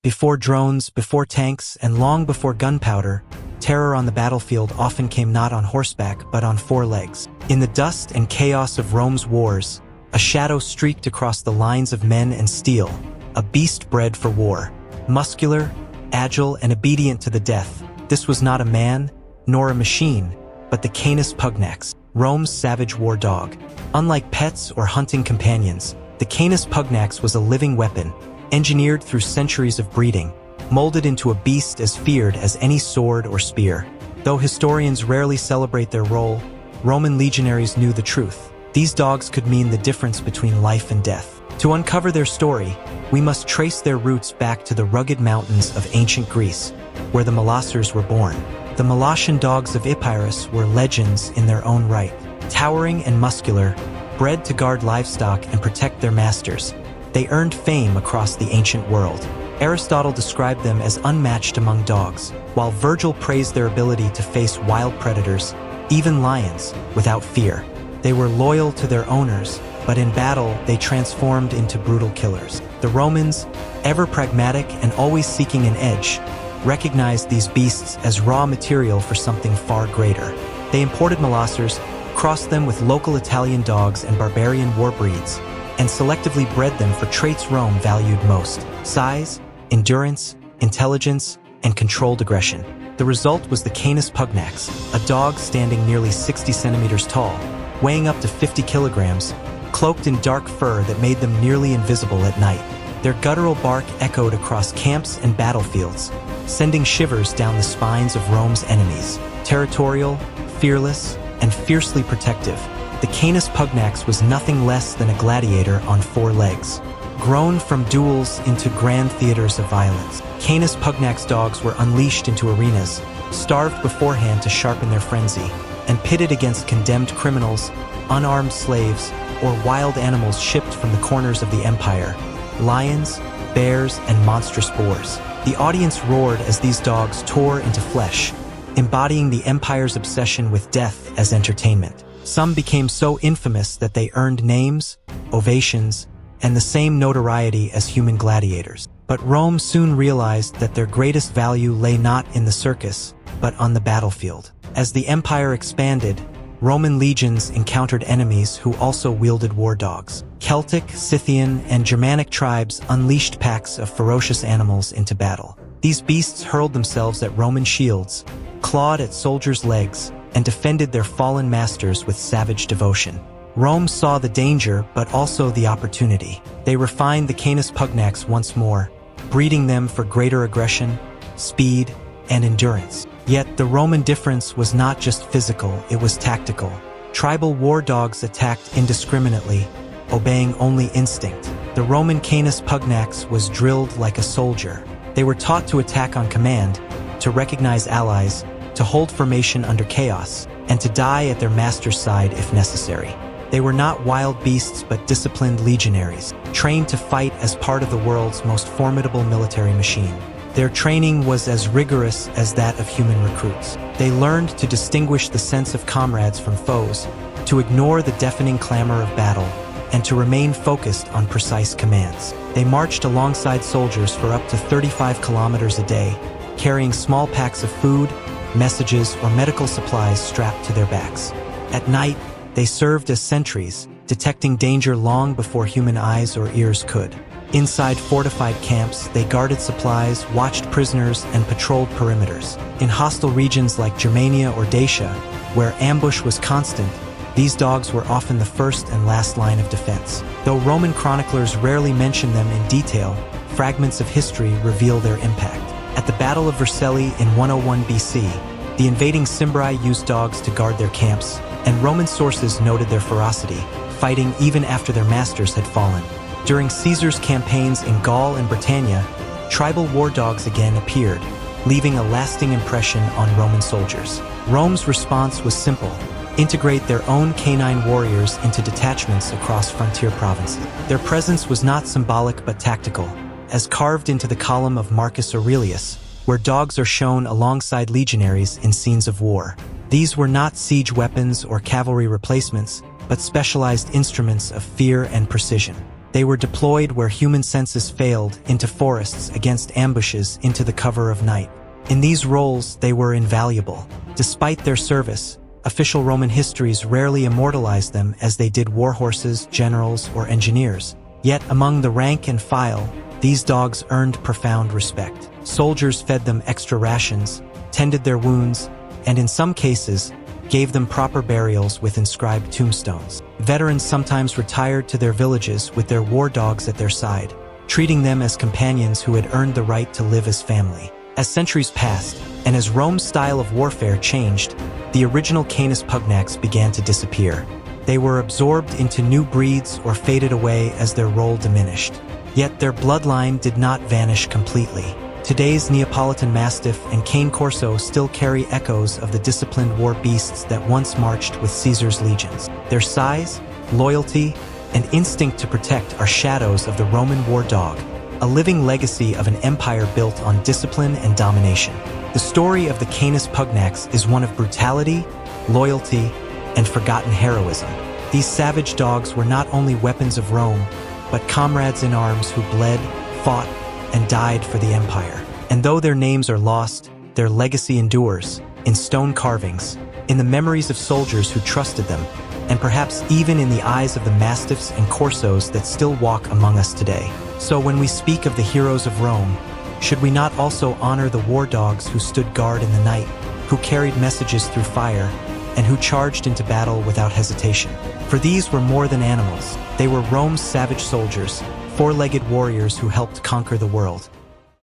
Before drones, before tanks, and long before gunpowder, terror on the battlefield often came not on horseback but on four legs. In the dust and chaos of Rome's wars, a shadow streaked across the lines of men and steel, a beast bred for war. Muscular, agile, and obedient to the death, this was not a man, nor a machine, but the canis Pugnax, Rome's savage war dog. Unlike pets or hunting companions, the canis Pugnax was a living weapon, engineered through centuries of breeding, molded into a beast as feared as any sword or spear. Though historians rarely celebrate their role, Roman legionaries knew the truth. These dogs could mean the difference between life and death. To uncover their story, we must trace their roots back to the rugged mountains of ancient Greece, where the Molossers were born. The Molossian dogs of Epirus were legends in their own right. Towering and muscular, bred to guard livestock and protect their masters, they earned fame across the ancient world. Aristotle described them as unmatched among dogs, while Virgil praised their ability to face wild predators, even lions, without fear. They were loyal to their owners, but in battle they transformed into brutal killers. The Romans, ever pragmatic and always seeking an edge, recognized these beasts as raw material for something far greater. They imported Molossers, crossed them with local Italian dogs and barbarian war breeds, and selectively bred them for traits Rome valued most: size, endurance, intelligence, and controlled aggression. The result was the canis Pugnax, a dog standing nearly 60 centimeters tall, weighing up to 50 kilograms, cloaked in dark fur that made them nearly invisible at night. Their guttural bark echoed across camps and battlefields, sending shivers down the spines of Rome's enemies. Territorial, fearless, and fiercely protective, the canis Pugnax was nothing less than a gladiator on four legs. Grown from duels into grand theaters of violence, canis Pugnax dogs were unleashed into arenas, starved beforehand to sharpen their frenzy, and pitted against condemned criminals, unarmed slaves, or wild animals shipped from the corners of the empire: lions, bears, and monstrous boars. The audience roared as these dogs tore into flesh, embodying the empire's obsession with death as entertainment. Some became so infamous that they earned names, ovations, and the same notoriety as human gladiators. But Rome soon realized that their greatest value lay not in the circus, but on the battlefield. As the empire expanded, Roman legions encountered enemies who also wielded war dogs. Celtic, Scythian, and Germanic tribes unleashed packs of ferocious animals into battle. These beasts hurled themselves at Roman shields, clawed at soldiers' legs, and defended their fallen masters with savage devotion. Rome saw the danger but also the opportunity. They refined the canis Pugnax once more, breeding them for greater aggression, speed, and endurance. Yet the Roman difference was not just physical, it was tactical. Tribal war dogs attacked indiscriminately, obeying only instinct. The Roman canis Pugnax was drilled like a soldier. They were taught to attack on command, to recognize allies, to hold formation under chaos, and to die at their master's side if necessary. They were not wild beasts but disciplined legionaries, trained to fight as part of the world's most formidable military machine. Their training was as rigorous as that of human recruits. They learned to distinguish the sense of comrades from foes, to ignore the deafening clamor of battle, and to remain focused on precise commands. They marched alongside soldiers for up to 35 kilometers a day, carrying small packs of food, messages, or medical supplies strapped to their backs. At night, they served as sentries, detecting danger long before human eyes or ears could. Inside fortified camps, they guarded supplies, watched prisoners, and patrolled perimeters. In hostile regions like Germania or Dacia, where ambush was constant, these dogs were often the first and last line of defense. Though Roman chroniclers rarely mention them in detail, fragments of history reveal their impact. At the Battle of Vercelli in 101 BC, the invading Cimbri used dogs to guard their camps, and Roman sources noted their ferocity, fighting even after their masters had fallen. During Caesar's campaigns in Gaul and Britannia, tribal war dogs again appeared, leaving a lasting impression on Roman soldiers. Rome's response was simple: integrate their own canine warriors into detachments across frontier provinces. Their presence was not symbolic but tactical, as carved into the column of Marcus Aurelius, where dogs are shown alongside legionaries in scenes of war. These were not siege weapons or cavalry replacements, but specialized instruments of fear and precision. They were deployed where human senses failed, into forests, against ambushes, into the cover of night. In these roles, they were invaluable. Despite their service, official Roman histories rarely immortalized them as they did war horses, generals, or engineers. Yet, among the rank and file, these dogs earned profound respect. Soldiers fed them extra rations, tended their wounds, and in some cases, gave them proper burials with inscribed tombstones. Veterans sometimes retired to their villages with their war dogs at their side, treating them as companions who had earned the right to live as family. As centuries passed, and as Rome's style of warfare changed, the original canis pugnax began to disappear. They were absorbed into new breeds or faded away as their role diminished. Yet their bloodline did not vanish completely. Today's Neapolitan Mastiff and Cane Corso still carry echoes of the disciplined war beasts that once marched with Caesar's legions. Their size, loyalty, and instinct to protect are shadows of the Roman war dog, a living legacy of an empire built on discipline and domination. The story of the Canis Pugnax is one of brutality, loyalty, and forgotten heroism. These savage dogs were not only weapons of Rome, but comrades in arms who bled, fought, and died for the empire. And though their names are lost, their legacy endures, in stone carvings, in the memories of soldiers who trusted them, and perhaps even in the eyes of the mastiffs and corsos that still walk among us today. So when we speak of the heroes of Rome, should we not also honor the war dogs who stood guard in the night, who carried messages through fire, and who charged into battle without hesitation? For these were more than animals. They were Rome's savage soldiers, four-legged warriors who helped conquer the world.